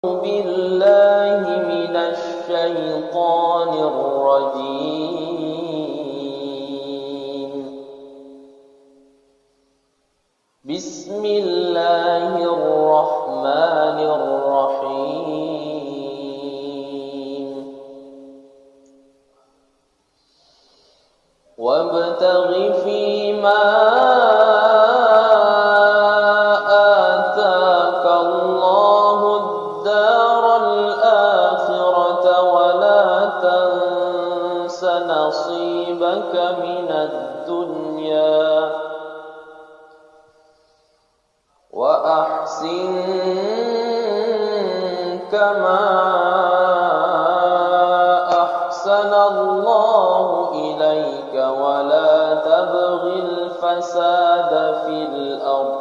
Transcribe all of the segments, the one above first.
بالله من الشيطان الرجيم بسم الله الرحمن الرحيم وابتغ فيما نصيبك من الدنيا وأحسن كما أحسن الله إليك ولا تبغ الفساد في الأرض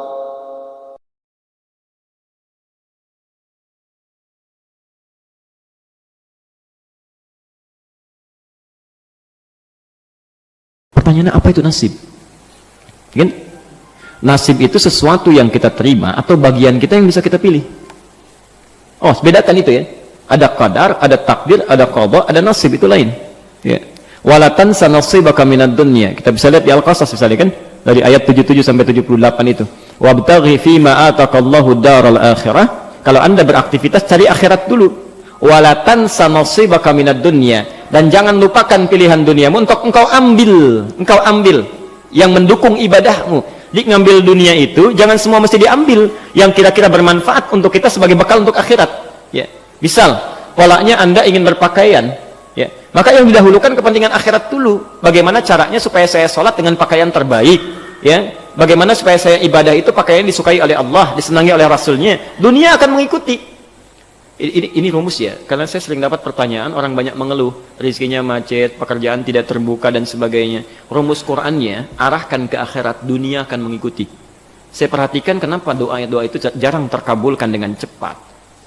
Pertanyaannya, apa itu nasib? Kan? Nasib itu sesuatu yang kita terima atau bagian kita yang bisa kita pilih. Oh, bedakan itu ya. Ada qadar, ada takdir, ada qada, ada nasib, itu lain. Ya. Wala tansa nasibaka minad dunya. Kita bisa lihat di Al-Qasas misalnya kan, dari ayat 77 sampai 78 itu. Wabtaghi fima ataqallahu daral akhirah. Kalau Anda beraktivitas, cari akhirat dulu. Wala tansa nasibaka minad dunya, dan jangan lupakan pilihan duniamu untuk engkau ambil yang mendukung ibadahmu. Jadi ngambil dunia itu jangan semua mesti diambil yang kira-kira bermanfaat untuk kita sebagai bekal untuk akhirat. Ya, misal polanya Anda ingin berpakaian, ya, maka yang didahulukan kepentingan akhirat dulu. Bagaimana caranya supaya saya sholat dengan pakaian terbaik, ya? Bagaimana supaya saya ibadah itu pakaian disukai oleh Allah, disenangi oleh Rasulnya. Dunia akan mengikuti. Ini rumus ya, karena saya sering dapat pertanyaan, orang banyak mengeluh rezekinya macet, pekerjaan tidak terbuka dan sebagainya. Rumus Qur'annya, arahkan ke akhirat, dunia akan mengikuti. Saya perhatikan kenapa doa itu jarang terkabulkan dengan cepat.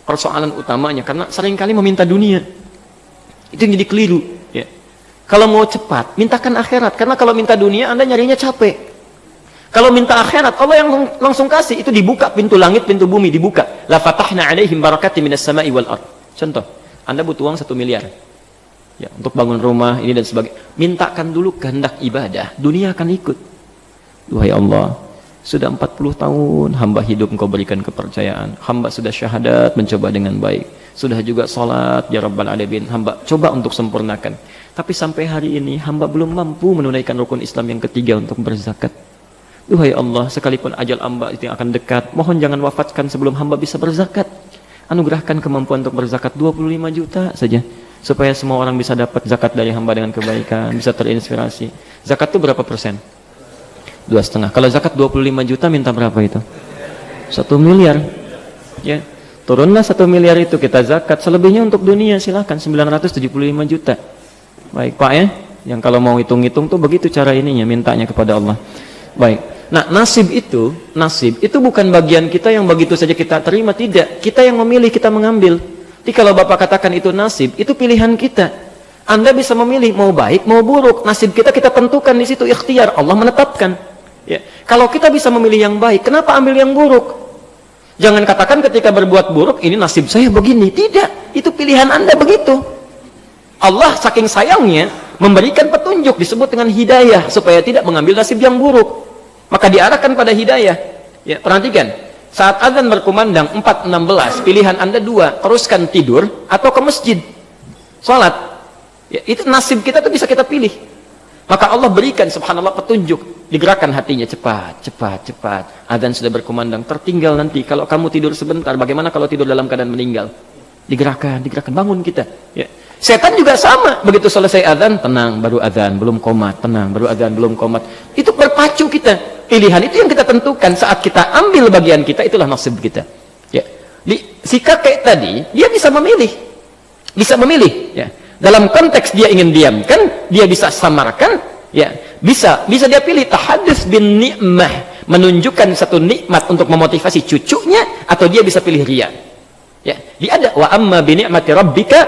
Persoalan utamanya karena seringkali meminta dunia, itu yang jadi keliru ya. Kalau mau cepat, mintakan akhirat, karena kalau minta dunia Anda nyarinya capek. Kalau minta akhirat, Allah yang langsung kasih. Itu dibuka pintu langit, pintu bumi dibuka. La fatahna alaihim barakati minas sama'i wal ard. Contoh, Anda butuh uang 1 miliar ya, untuk bangun rumah ini dan sebagainya. Mintakan dulu kehendak ibadah, dunia akan ikut. Duhai Allah, sudah 40 tahun hamba hidup Engkau berikan kepercayaan. Hamba sudah syahadat, mencoba dengan baik. Sudah juga salat ya Rabbal Alamin, hamba coba untuk sempurnakan. Tapi sampai hari ini hamba belum mampu menunaikan rukun Islam yang ketiga untuk berzakat. Duhai Allah, sekalipun ajal hamba itu akan dekat, mohon jangan wafatkan sebelum hamba bisa berzakat. Anugerahkan kemampuan untuk berzakat 25 juta saja, supaya semua orang bisa dapat zakat dari hamba dengan kebaikan, bisa terinspirasi. Zakat itu berapa persen? 2,5. Kalau zakat 25 juta, minta berapa itu? 1 miliar ya, turunlah 1 miliar itu kita zakat. Selebihnya untuk dunia, silakan 975 juta. Baik Pak ya, yang kalau mau hitung-hitung tuh begitu cara ininya, mintanya kepada Allah. Baik. Nah, nasib itu bukan bagian kita yang begitu saja kita terima, tidak. Kita yang memilih, kita mengambil. Jadi kalau Bapak katakan itu nasib, itu pilihan kita. Anda bisa memilih mau baik, mau buruk. Nasib kita tentukan di situ, ikhtiar Allah menetapkan. Ya. Kalau kita bisa memilih yang baik, kenapa ambil yang buruk? Jangan katakan ketika berbuat buruk, ini nasib saya begini. Tidak, itu pilihan Anda begitu. Allah saking sayangnya memberikan petunjuk, disebut dengan hidayah, supaya tidak mengambil nasib yang buruk. Maka diarahkan pada hidayah. Ya, perhatikan, saat azan berkumandang 4.16, pilihan Anda 2, teruskan tidur atau ke masjid salat. Ya, itu nasib kita tuh bisa kita pilih. Maka Allah berikan subhanallah petunjuk, digerakkan hatinya, cepat. Azan sudah berkumandang, tertinggal nanti kalau kamu tidur sebentar, bagaimana kalau tidur dalam keadaan meninggal? Digerakkan, bangun kita. Ya. Setan juga sama, begitu selesai azan, tenang, baru azan, belum komat, tenang, baru azan, belum komat. Itu berpacu kita. Pilihan itu yang kita tentukan, saat kita ambil bagian kita, itulah nasib kita. Ya. Si kakek tadi, dia bisa memilih. Ya. Dalam konteks dia ingin diamkan, dia bisa samarkan, ya. Bisa dia pilih tahadduts bin ni'mah, menunjukkan satu nikmat untuk memotivasi cucunya, atau dia bisa pilih riya. Ya. Dia ada wa amma bi ni'mati rabbika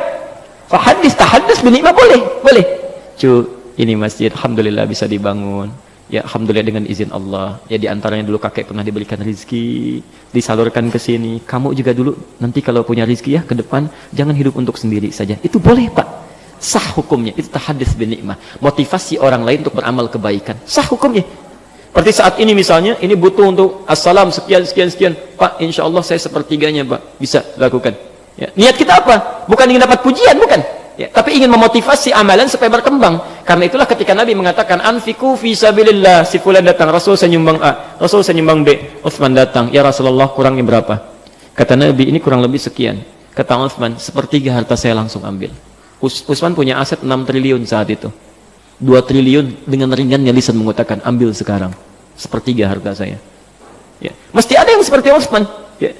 tahadduts bin ni'mah, boleh. Ini masjid alhamdulillah bisa dibangun. Ya, alhamdulillah dengan izin Allah. Ya, di antaranya dulu kakek pernah diberikan rizki, disalurkan ke sini. Kamu juga dulu nanti kalau punya rizki ya ke depan jangan hidup untuk sendiri saja. Itu boleh, Pak. Sah hukumnya. Itu tahadits bin nikmah. Motivasi orang lain untuk beramal kebaikan. Sah hukumnya. Seperti saat ini misalnya, ini butuh untuk assalam sekian. Pak, insya Allah saya sepertiganya, Pak. Bisa lakukan. Ya. Niat kita apa? Bukan ingin dapat pujian, bukan. Ya, tapi ingin memotivasi amalan supaya berkembang. Karena itulah ketika Nabi mengatakan anfiku fi sabilillah, si fulan datang, Rasul saya nyumbang A, Rasul saya nyumbang B, Utsman datang, ya Rasulullah kurangnya berapa? Kata Nabi, ini kurang lebih sekian. Kata Utsman, sepertiga harta saya langsung ambil. Utsman punya aset 6 triliun saat itu. 2 triliun dengan ringannya lisan mengatakan ambil sekarang. Sepertiga harta saya. Ya. Mesti ada yang seperti Utsman. Ya.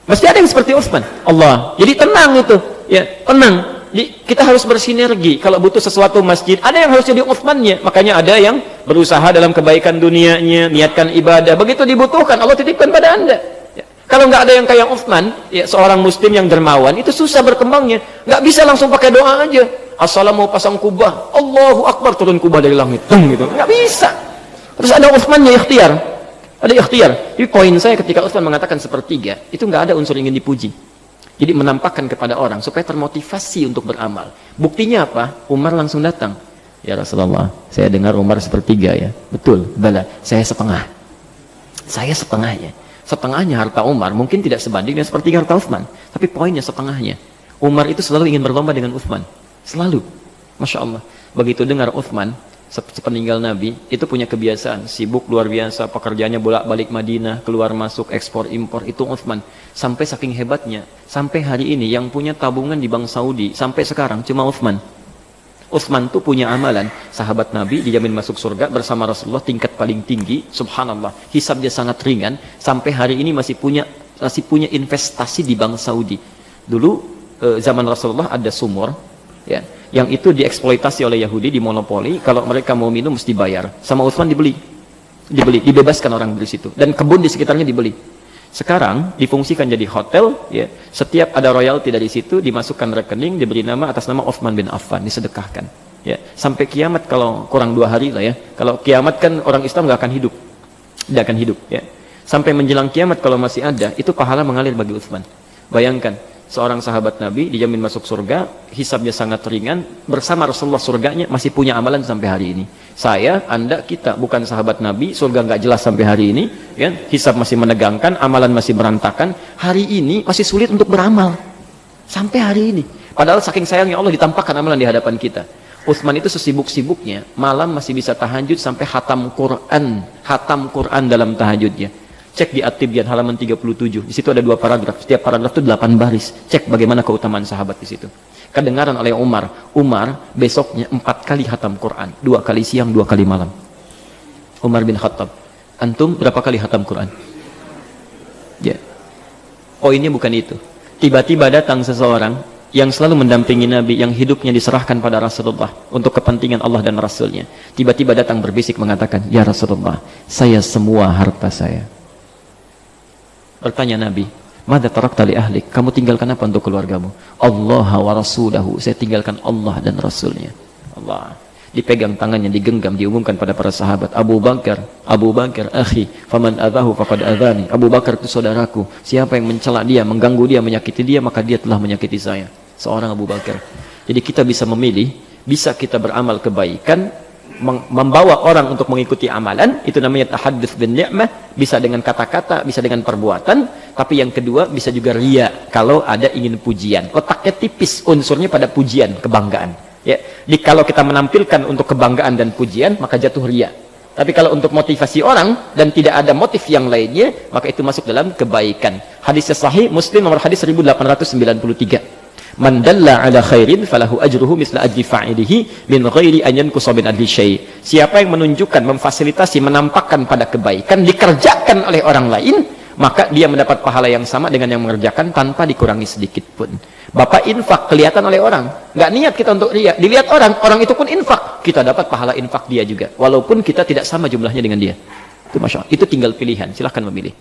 Mesti ada yang seperti Utsman. Allah. Jadi tenang itu. Ya, tenang. Kita harus bersinergi. Kalau butuh sesuatu masjid, ada yang harus jadi Utsmannya. Makanya ada yang berusaha dalam kebaikan dunianya, niatkan ibadah. Begitu dibutuhkan, Allah titipkan pada Anda. Ya. Kalau nggak ada yang kayak Utsman, ya, seorang muslim yang dermawan, itu susah berkembangnya. Nggak bisa langsung pakai doa aja. Assalamu mau pasang kubah, Allahu Akbar, turun kubah dari langit. Gitu. Nggak bisa. Terus ada Utsmannya ikhtiar. Ada ikhtiar. Tapi poin saya ketika Utsman mengatakan sepertiga, itu nggak ada unsur ingin dipuji. Jadi menampakkan kepada orang supaya termotivasi untuk beramal. Buktinya apa? Umar langsung datang. Ya Rasulullah, saya dengar Umar sepertiga ya. Betul, bala, saya setengah. Saya setengahnya. Setengahnya harta Umar mungkin tidak sebanding dengan sepertiga harta Utsman. Tapi poinnya setengahnya. Umar itu selalu ingin berlomba dengan Utsman. Selalu. Masya Allah. Begitu dengar Utsman sepeninggal Nabi, itu punya kebiasaan sibuk luar biasa, pekerjaannya bolak-balik Madinah, keluar masuk, ekspor impor, itu Utsman. Sampai saking hebatnya, sampai hari ini yang punya tabungan di Bank Saudi sampai sekarang cuma Utsman. Utsman tuh punya amalan, sahabat Nabi dijamin masuk surga bersama Rasulullah tingkat paling tinggi, subhanallah, hisabnya sangat ringan, sampai hari ini masih punya investasi di Bank Saudi. Dulu zaman Rasulullah ada sumur, ya, yang itu dieksploitasi oleh Yahudi, dimonopoli. Kalau mereka mau minum mesti bayar. Sama Utsman dibeli, dibebaskan orang dari situ. Dan kebun di sekitarnya dibeli. Sekarang difungsikan jadi hotel. Ya, setiap ada royalti dari situ dimasukkan rekening, diberi nama atas nama Utsman bin Affan, disedekahkan. Ya, sampai kiamat kalau kurang 2 hari lah ya. Kalau kiamat kan orang Islam nggak akan hidup, tidak akan hidup. Ya, sampai menjelang kiamat kalau masih ada, itu pahala mengalir bagi Utsman. Bayangkan. Seorang sahabat Nabi dijamin masuk surga, hisabnya sangat ringan, bersama Rasulullah surganya masih punya amalan sampai hari ini. Saya, Anda, kita bukan sahabat Nabi, surga nggak jelas sampai hari ini, ya, hisab masih menegangkan, amalan masih berantakan, hari ini masih sulit untuk beramal. Sampai hari ini. Padahal saking sayangnya Allah ditampakkan amalan di hadapan kita. Utsman itu sesibuk-sibuknya, malam masih bisa tahajud sampai hatam Quran dalam tahajudnya. Cek di At-Tibyan halaman 37. Di situ ada 2 paragraf. Setiap paragraf itu 8 baris. Cek bagaimana keutamaan sahabat di situ. Kedengaran oleh Umar. Umar besoknya 4 kali hatam Quran. 2 kali siang, 2 kali malam. Umar bin Khattab. Antum berapa kali hatam Quran? Ya. Poinnya bukan itu. Tiba-tiba datang seseorang yang selalu mendampingi Nabi, yang hidupnya diserahkan pada Rasulullah untuk kepentingan Allah dan Rasulnya. Tiba-tiba datang berbisik mengatakan, ya Rasulullah, saya semua harta saya. Bertanya Nabi, "Madza tarakta li ahlik?" Kamu tinggalkan apa untuk keluargamu? Allah wa rasulahu. Saya tinggalkan Allah dan Rasulnya. Allah. Dipegang tangannya, digenggam, diumumkan pada para sahabat. Abu Bakar, akhi, faman adzahu faqad adzani. Abu Bakar itu saudaraku. Siapa yang mencela dia, mengganggu dia, menyakiti dia, maka dia telah menyakiti saya. Seorang Abu Bakar. Jadi kita bisa memilih, bisa kita beramal kebaikan, membawa orang untuk mengikuti amalan, itu namanya tahadduts bin ni'mah, bisa dengan kata-kata, bisa dengan perbuatan, tapi yang kedua bisa juga riya, kalau ada ingin pujian. Letaknya tipis unsurnya pada pujian, kebanggaan. Ya, kalau kita menampilkan untuk kebanggaan dan pujian, maka jatuh riya. Tapi kalau untuk motivasi orang dan tidak ada motif yang lainnya, maka itu masuk dalam kebaikan. Hadisnya sahih, Muslim nomor hadis 1893. Man dalla ala khairin falahu ajruhu misla ajri fa'ilihi min ghairi an yanqusa min adli syai'. Siapa yang menunjukkan, memfasilitasi, menampakkan pada kebaikan dikerjakan oleh orang lain, maka dia mendapat pahala yang sama dengan yang mengerjakan tanpa dikurangi sedikit pun. Bapak infak kelihatan oleh orang, nggak niat kita untuk riya, dilihat orang itu pun infak, kita dapat pahala infak dia juga, walaupun kita tidak sama jumlahnya dengan dia. Itu masya Allah, itu tinggal pilihan, silahkan memilih.